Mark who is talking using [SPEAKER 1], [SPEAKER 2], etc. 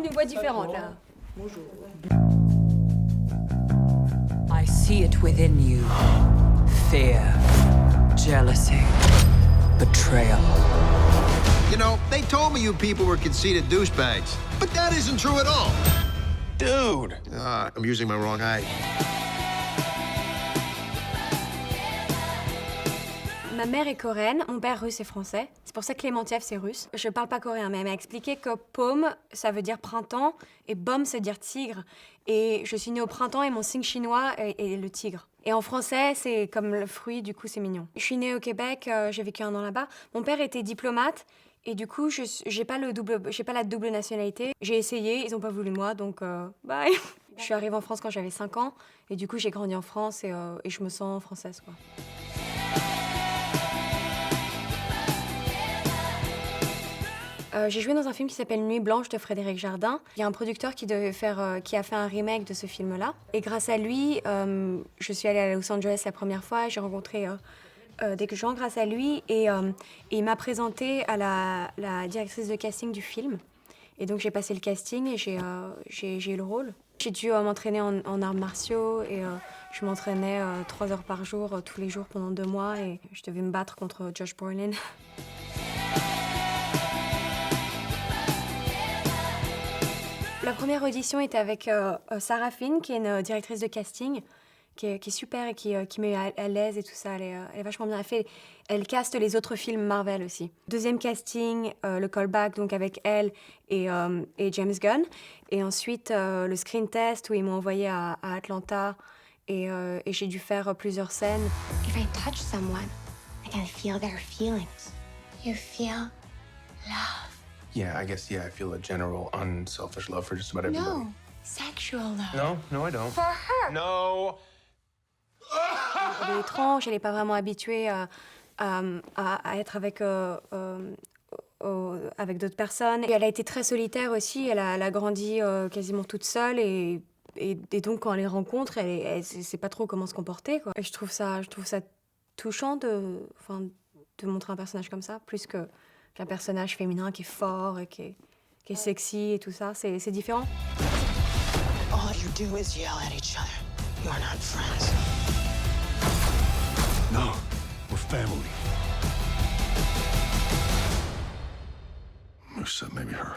[SPEAKER 1] une voix différente, là.
[SPEAKER 2] I see it within you. Fear, jealousy, betrayal.
[SPEAKER 3] You know, they told me you people were conceited douchebags, but that isn't true at all.
[SPEAKER 4] Dude!
[SPEAKER 3] I'm using my wrong eye.
[SPEAKER 1] Ma mère est coréenne, mon père russe et français. C'est pour ça que Clémentieff, c'est russe. Je parle pas coréen, mais elle m'a expliqué que paume, ça veut dire printemps, et bom, ça veut dire tigre. Et je suis née au printemps, et mon signe chinois est le tigre. Et en français, c'est comme le fruit, du coup, c'est mignon. Je suis née au Québec, j'ai vécu 1 an là-bas. Mon père était diplomate, et du coup, j'ai pas la double nationalité. J'ai essayé, ils ont pas voulu de moi, donc bye. Je suis arrivée en France quand j'avais 5 ans, et du coup, j'ai grandi en France, et je me sens française, quoi. J'ai joué dans un film qui s'appelle Nuit blanche de Frédéric Jardin. Il y a un producteur qui a fait un remake de ce film-là. Et grâce à lui, je suis allée à Los Angeles la première fois. J'ai rencontré des gens grâce à lui. Et il m'a présenté à la directrice de casting du film. Et donc j'ai passé le casting et j'ai eu le rôle. J'ai dû m'entraîner en arts martiaux et je m'entraînais 3 heures par jour, tous les jours pendant 2 mois. Et je devais me battre contre Josh Brolin. La première audition était avec Sarah Finn, qui est une directrice de casting, qui est super et qui met à l'aise et tout ça. Elle est vachement bien. Elle caste les autres films Marvel aussi. Deuxième casting, le callback donc avec elle et James Gunn. Et ensuite, le screen test où ils m'ont envoyé à Atlanta et j'ai dû faire plusieurs scènes.
[SPEAKER 5] If I touch someone, I can feel their feelings. You feel love.
[SPEAKER 4] Yeah, I feel a general unselfish love for just about everybody.
[SPEAKER 5] No, sexual love.
[SPEAKER 4] No, I don't.
[SPEAKER 5] For her.
[SPEAKER 4] No!
[SPEAKER 1] Elle est étrange, elle n'est pas vraiment habituée à être avec d'autres personnes. Et elle a été très solitaire aussi, elle a grandi quasiment toute seule et donc quand on les rencontre, elle sait pas trop comment se comporter, quoi. Et je trouve ça touchant de montrer un personnage comme ça, plus qu'un personnage féminin qui est fort et qui est sexy et tout ça, c'est différent.
[SPEAKER 6] All you do is yell at each other. You're not friends.
[SPEAKER 7] No, we're family. Except maybe her.